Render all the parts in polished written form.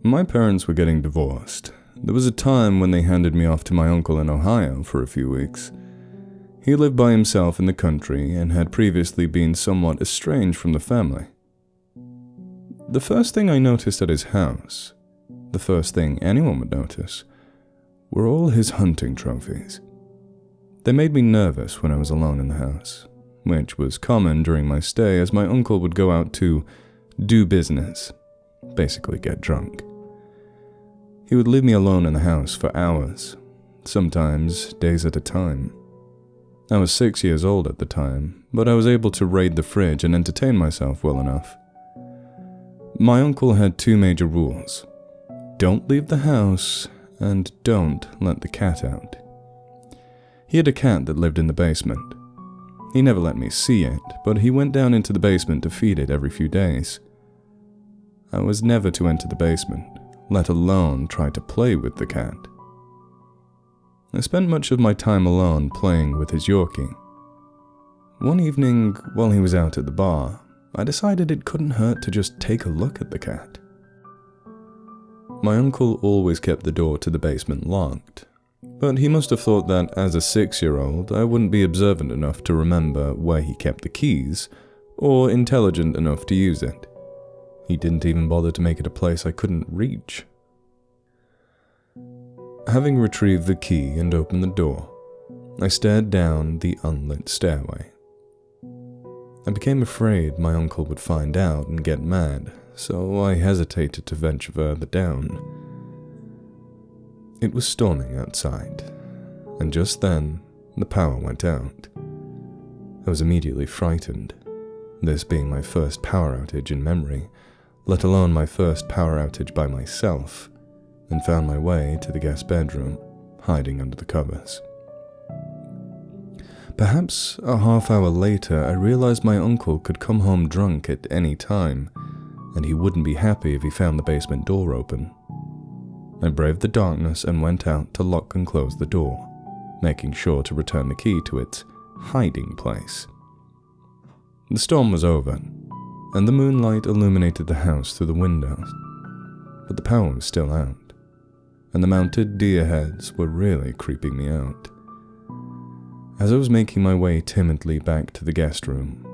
My parents were getting divorced. There was a time when they handed me off to my uncle in Ohio for a few weeks. He lived by himself in the country and had previously been somewhat estranged from the family. The first thing I noticed at his house, the first thing anyone would notice, were all his hunting trophies. They made me nervous when I was alone in the house, which was common during my stay as my uncle would go out to do business, basically get drunk. He would leave me alone in the house for hours, sometimes days at a time. I was 6 years old at the time, but I was able to raid the fridge and entertain myself well enough. My uncle had two major rules: don't leave the house and don't let the cat out. He had a cat that lived in the basement. He never let me see it, but he went down into the basement to feed it every few days. I was never to enter the basement, let alone try to play with the cat. I spent much of my time alone playing with his Yorkie. One evening, while he was out at the bar, I decided it couldn't hurt to just take a look at the cat. My uncle always kept the door to the basement locked, but he must have thought that as a 6-year-old I wouldn't be observant enough to remember where he kept the keys, or intelligent enough to use it. He didn't even bother to make it a place I couldn't reach. Having retrieved the key and opened the door, I stared down the unlit stairway. I became afraid my uncle would find out and get mad, so I hesitated to venture further down. It was storming outside, and just then, the power went out. I was immediately frightened, this being my first power outage in memory, let alone my first power outage by myself, and found my way to the guest bedroom, hiding under the covers. Perhaps a half hour later, I realized my uncle could come home drunk at any time, and he wouldn't be happy if he found the basement door open. I braved the darkness and went out to lock and close the door, making sure to return the key to its hiding place. The storm was over, and the moonlight illuminated the house through the windows, but the power was still out, and the mounted deer heads were really creeping me out. As I was making my way timidly back to the guest room,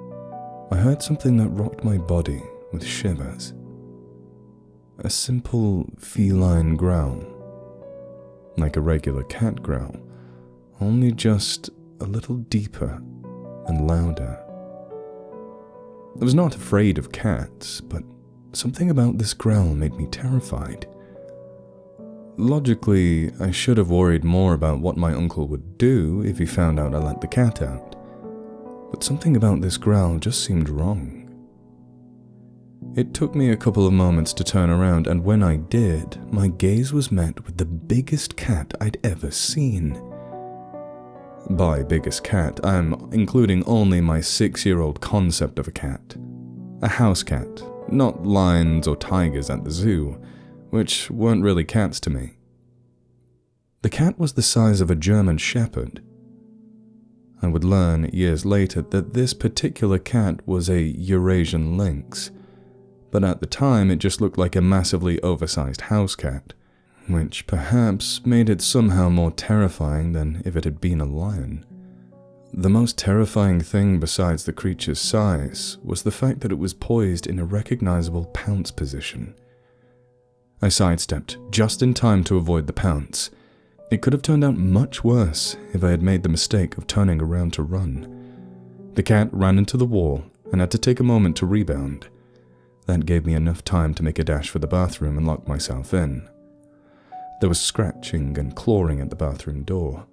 I heard something that rocked my body with shivers. A simple feline growl, like a regular cat growl, only just a little deeper and louder. I was not afraid of cats, but something about this growl made me terrified. Logically, I should have worried more about what my uncle would do if he found out I let the cat out, but something about this growl just seemed wrong. It took me a couple of moments to turn around, and when I did, my gaze was met with the biggest cat I'd ever seen. By biggest cat, I'm including only my 6-year-old concept of a cat. A house cat, not lions or tigers at the zoo, which weren't really cats to me. The cat was the size of a German shepherd. I would learn years later that this particular cat was a Eurasian lynx, but at the time it just looked like a massively oversized house cat, which perhaps made it somehow more terrifying than if it had been a lion. The most terrifying thing besides the creature's size was the fact that it was poised in a recognizable pounce position. I sidestepped just in time to avoid the pounce. It could have turned out much worse if I had made the mistake of turning around to run. The cat ran into the wall and had to take a moment to rebound. That gave me enough time to make a dash for the bathroom and lock myself in. There was scratching and clawing at the bathroom door.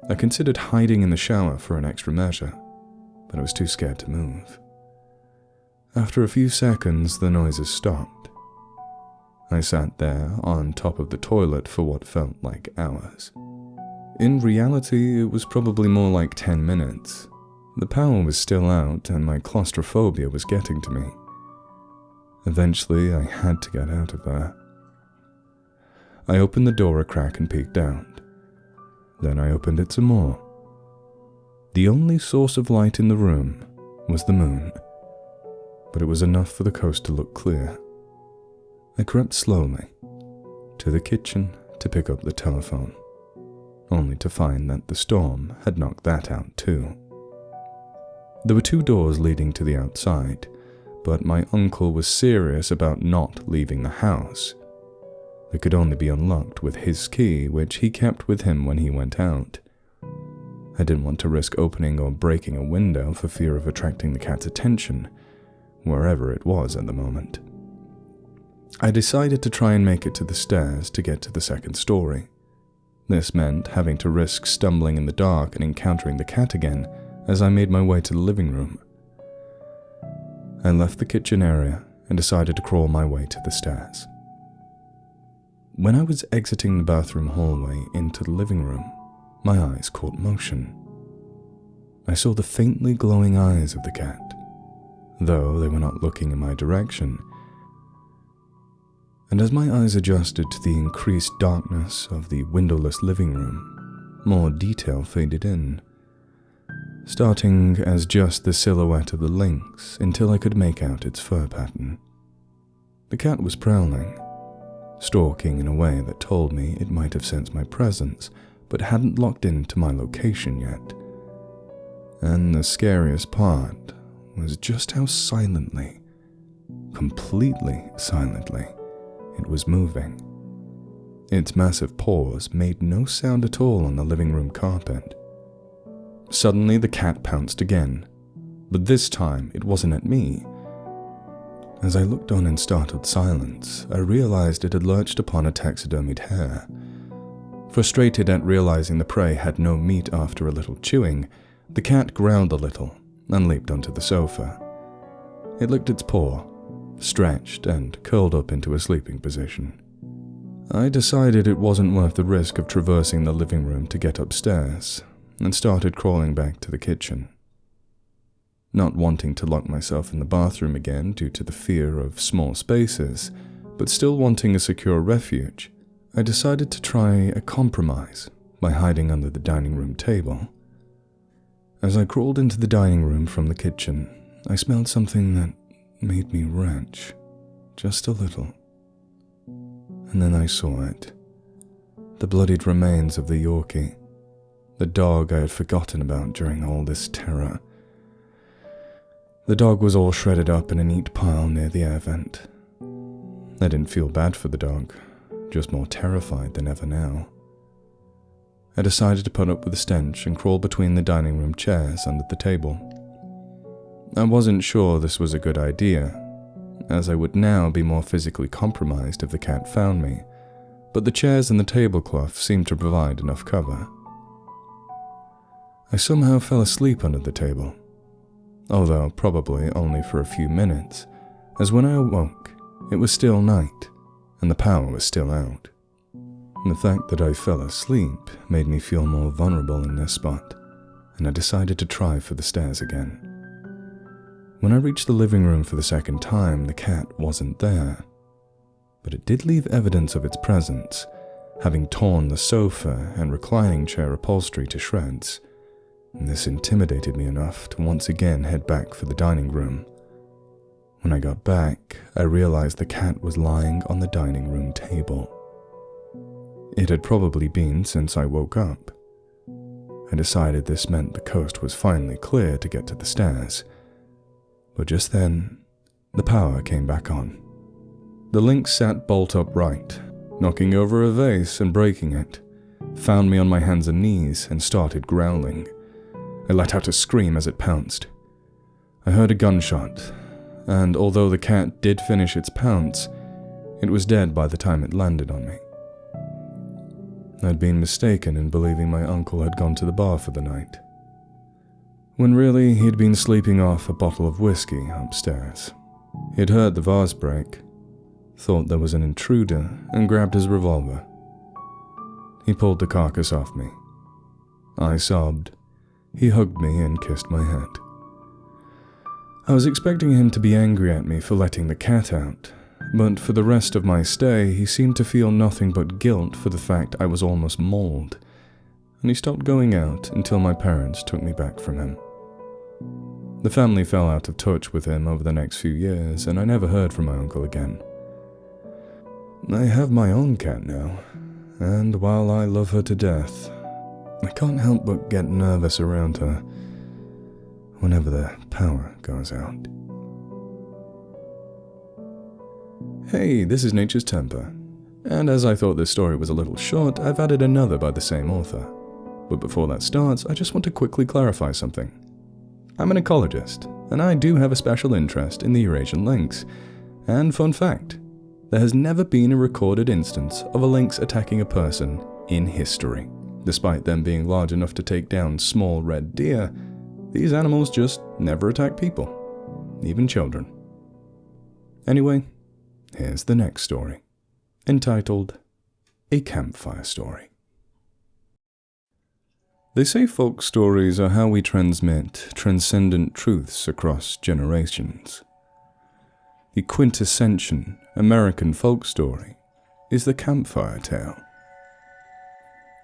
I considered hiding in the shower for an extra measure, but I was too scared to move. After a few seconds, the noises stopped. I sat there on top of the toilet for what felt like hours. In reality, it was probably more like 10 minutes. The power was still out and my claustrophobia was getting to me. Eventually, I had to get out of there. I opened the door a crack and peeked out. Then I opened it some more. The only source of light in the room was the moon, but it was enough for the coast to look clear. I crept slowly to the kitchen to pick up the telephone, only to find that the storm had knocked that out too. There were 2 doors leading to the outside, but my uncle was serious about not leaving the house. They could only be unlocked with his key, which he kept with him when he went out. I didn't want to risk opening or breaking a window for fear of attracting the cat's attention, wherever it was at the moment. I decided to try and make it to the stairs to get to the 2nd story. This meant having to risk stumbling in the dark and encountering the cat again as I made my way to the living room. I left the kitchen area and decided to crawl my way to the stairs. When I was exiting the bathroom hallway into the living room, my eyes caught motion. I saw the faintly glowing eyes of the cat, though they were not looking in my direction. And as my eyes adjusted to the increased darkness of the windowless living room, more detail faded in, starting as just the silhouette of the lynx until I could make out its fur pattern. The cat was prowling, stalking in a way that told me it might have sensed my presence, but hadn't locked into my location yet. And the scariest part was just how silently, completely silently, it was moving. Its massive paws made no sound at all on the living room carpet. Suddenly the cat pounced again, but this time it wasn't at me. As I looked on in startled silence, I realized it had lurched upon a taxidermied hare. Frustrated at realizing the prey had no meat after a little chewing, the cat growled a little and leaped onto the sofa. It licked its paw, stretched, and curled up into a sleeping position. I decided it wasn't worth the risk of traversing the living room to get upstairs, and started crawling back to the kitchen. Not wanting to lock myself in the bathroom again due to the fear of small spaces, but still wanting a secure refuge, I decided to try a compromise by hiding under the dining room table. As I crawled into the dining room from the kitchen, I smelled something that made me retch, just a little. And then I saw it. The bloodied remains of the Yorkie, the dog I had forgotten about during all this terror. The dog was all shredded up in a neat pile near the air vent. I didn't feel bad for the dog, just more terrified than ever now. I decided to put up with the stench and crawl between the dining room chairs under the table. I wasn't sure this was a good idea, as I would now be more physically compromised if the cat found me, but the chairs and the tablecloth seemed to provide enough cover. I somehow fell asleep under the table, although probably only for a few minutes, as when I awoke, it was still night, and the power was still out. The fact that I fell asleep made me feel more vulnerable in this spot, and I decided to try for the stairs again. When I reached the living room for the 2nd time, the cat wasn't there, but it did leave evidence of its presence, having torn the sofa and reclining chair upholstery to shreds. And this intimidated me enough to once again head back for the dining room. When I got back, I realized the cat was lying on the dining room table. It had probably been since I woke up. I decided this meant the coast was finally clear to get to the stairs. But just then, the power came back on. The lynx sat bolt upright, knocking over a vase and breaking it, found me on my hands and knees and started growling. I let out a scream as it pounced. I heard a gunshot, and although the cat did finish its pounce, it was dead by the time it landed on me. I'd been mistaken in believing my uncle had gone to the bar for the night, when really he'd been sleeping off a bottle of whiskey upstairs. He'd heard the vase break, thought there was an intruder, and grabbed his revolver. He pulled the carcass off me. I sobbed. He hugged me and kissed my head. I was expecting him to be angry at me for letting the cat out, but for the rest of my stay he seemed to feel nothing but guilt for the fact I was almost mauled, and he stopped going out until my parents took me back from him. The family fell out of touch with him over the next few years, and I never heard from my uncle again. I have my own cat now, and while I love her to death, I can't help but get nervous around her whenever the power goes out. Hey, this is Nature's Temper, and as I thought this story was a little short, I've added another by the same author. But before that starts, I just want to quickly clarify something. I'm an ecologist, and I do have a special interest in the Eurasian lynx. And fun fact, there has never been a recorded instance of a lynx attacking a person in history. Despite them being large enough to take down small red deer, these animals just never attack people, even children. Anyway, here's the next story, entitled A Campfire Story. They say folk stories are how we transmit transcendent truths across generations. The quintessential American folk story is the campfire tale.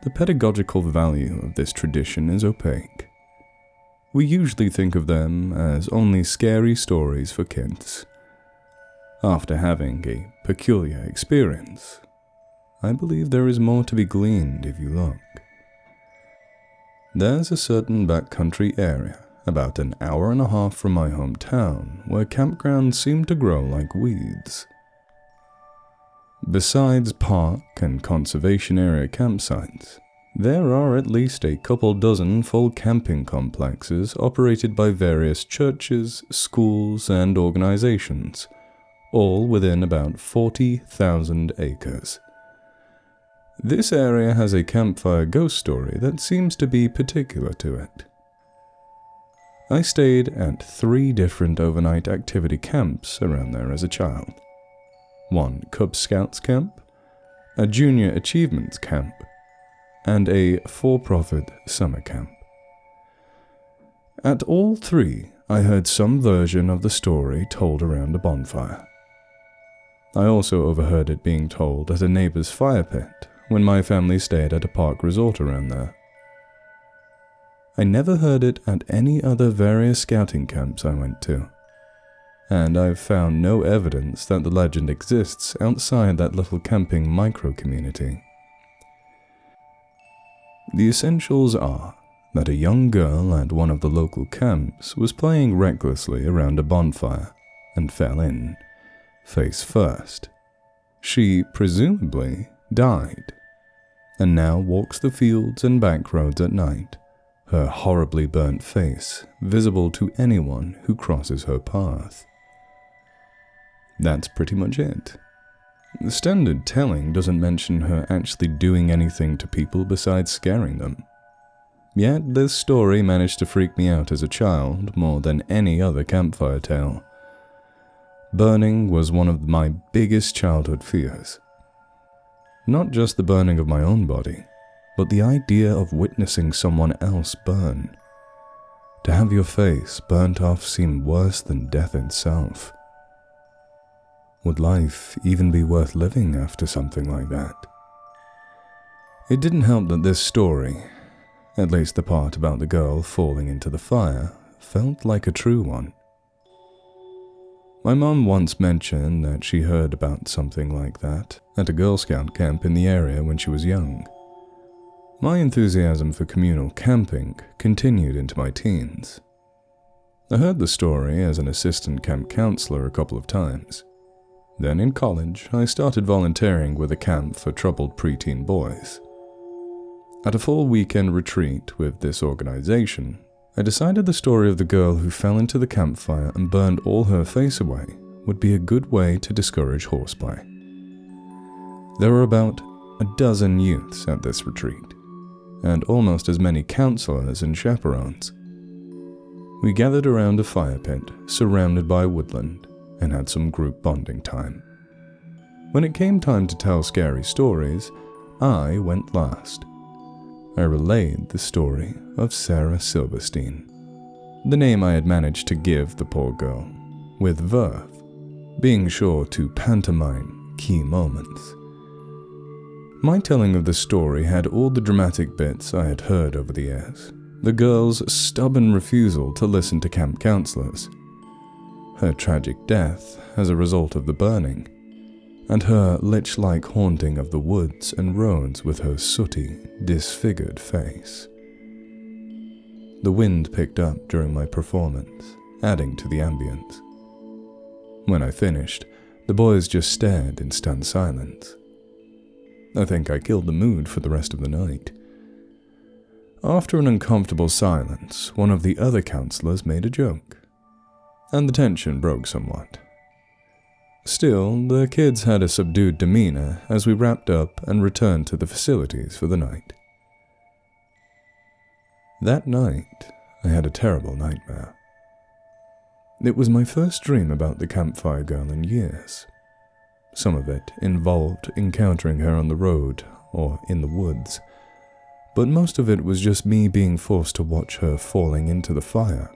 The pedagogical value of this tradition is opaque. We usually think of them as only scary stories for kids. After having a peculiar experience, I believe there is more to be gleaned if you look. There's a certain backcountry area, about an hour and a half from my hometown, where campgrounds seem to grow like weeds. Besides park and conservation area campsites, there are at least a couple dozen full camping complexes operated by various churches, schools, and organizations, all within about 40,000 acres. This area has a campfire ghost story that seems to be particular to it. I stayed at 3 different overnight activity camps around there as a child. One Cub Scouts camp, a Junior Achievements camp, and a for-profit summer camp. At all 3, I heard some version of the story told around a bonfire. I also overheard it being told at a neighbor's fire pit when my family stayed at a park resort around there. I never heard it at any other various scouting camps I went to, and I've found no evidence that the legend exists outside that little camping micro-community. The essentials are that a young girl at one of the local camps was playing recklessly around a bonfire and fell in, face first. She presumably died, and now walks the fields and back roads at night, her horribly burnt face visible to anyone who crosses her path. That's pretty much it. The standard telling doesn't mention her actually doing anything to people besides scaring them. Yet this story managed to freak me out as a child more than any other campfire tale. Burning was one of my biggest childhood fears. Not just the burning of my own body, but the idea of witnessing someone else burn. To have your face burnt off seemed worse than death itself. Would life even be worth living after something like that? It didn't help that this story, at least the part about the girl falling into the fire, felt like a true one. My mom once mentioned that she heard about something like that at a Girl Scout camp in the area when she was young. My enthusiasm for communal camping continued into my teens. I heard the story as an assistant camp counselor a couple of times. Then in college, I started volunteering with a camp for troubled preteen boys. At a full weekend retreat with this organization, I decided the story of the girl who fell into the campfire and burned all her face away would be a good way to discourage horseplay. There were about a dozen youths at this retreat, and almost as many counselors and chaperones. We gathered around a fire pit surrounded by woodland and had some group bonding time. When it came time to tell scary stories, I went last. I relayed the story of Sarah Silverstein, the name I had managed to give the poor girl, with verve, being sure to pantomime key moments. My telling of the story had all the dramatic bits I had heard over the years, the girl's stubborn refusal to listen to camp counselors, her tragic death as a result of the burning, and her lich-like haunting of the woods and roads with her sooty, disfigured face. The wind picked up during my performance, adding to the ambience. When I finished, the boys just stared in stunned silence. I think I killed the mood for the rest of the night. After an uncomfortable silence, one of the other counselors made a joke, and the tension broke somewhat. Still, the kids had a subdued demeanor as we wrapped up and returned to the facilities for the night. That night, I had a terrible nightmare. It was my first dream about the campfire girl in years. Some of it involved encountering her on the road or in the woods, but most of it was just me being forced to watch her falling into the fire,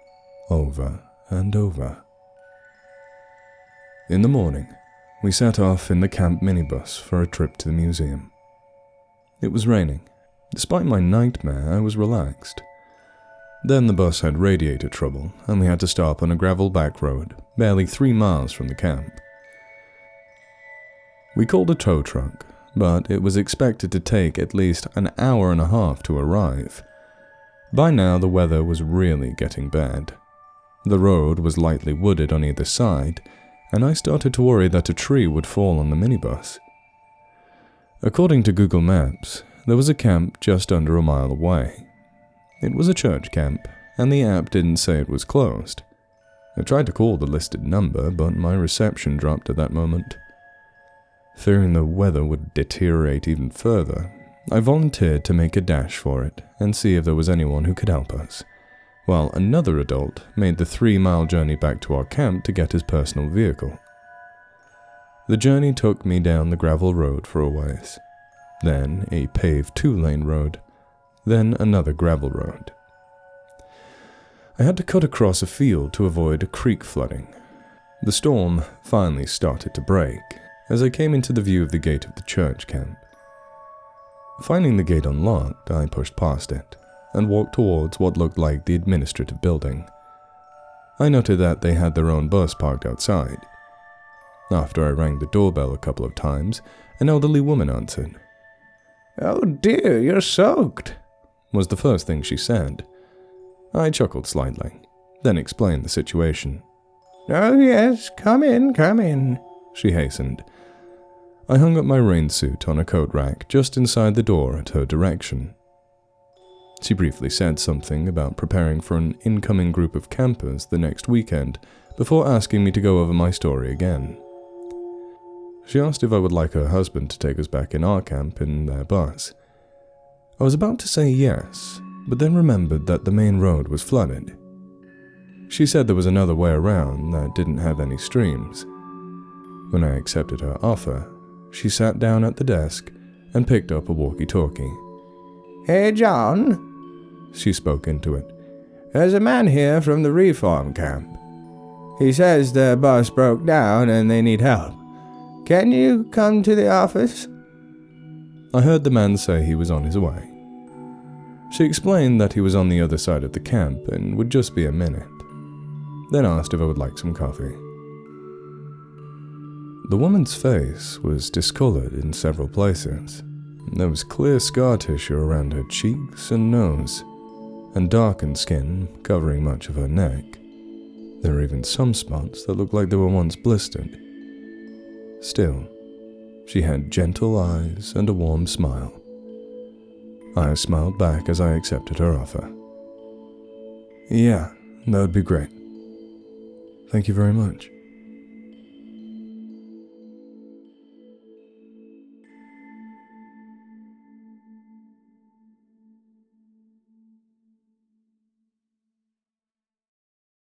over and over. In the morning, we set off in the camp minibus for a trip to the museum. It was raining. Despite my nightmare, I was relaxed. Then the bus had radiator trouble, and we had to stop on a gravel back road, barely 3 miles from the camp. We called a tow truck, but it was expected to take at least an hour and a half to arrive. By now, the weather was really getting bad. The road was lightly wooded on either side, and I started to worry that a tree would fall on the minibus. According to Google Maps, there was a camp just under a mile away. It was a church camp, and the app didn't say it was closed. I tried to call the listed number, but my reception dropped at that moment. Fearing the weather would deteriorate even further, I volunteered to make a dash for it and see if there was anyone who could help us, while another adult made the 3-mile journey back to our camp to get his personal vehicle. The journey took me down the gravel road for a ways, then a paved 2-lane road, then another gravel road. I had to cut across a field to avoid a creek flooding. The storm finally started to break as I came into the view of the gate of the church camp. Finding the gate unlocked, I pushed past it and walked towards what looked like the administrative building. I noted that they had their own bus parked outside. After I rang the doorbell a couple of times, an elderly woman answered. "Oh dear, you're soaked," was the first thing she said. I chuckled slightly, then explained the situation. "Oh yes, come in," she hastened. I hung up my rain suit on a coat rack just inside the door at her direction. She briefly said something about preparing for an incoming group of campers the next weekend before asking me to go over my story again. She asked if I would like her husband to take us back in our camp in their bus. I was about to say yes, but then remembered that the main road was flooded. She said there was another way around that didn't have any streams. When I accepted her offer, she sat down at the desk and picked up a walkie-talkie. "Hey, John," she spoke into it. "There's a man here from the reform camp. He says their bus broke down and they need help. Can you come to the office?" I heard the man say he was on his way. She explained that he was on the other side of the camp and would just be a minute, then asked if I would like some coffee. The woman's face was discolored in several places. There was clear scar tissue around her cheeks and nose, and darkened skin covering much of her neck. There were even some spots that looked like they were once blistered. Still, she had gentle eyes and a warm smile. I smiled back as I accepted her offer. "Yeah, that would be great. Thank you very much."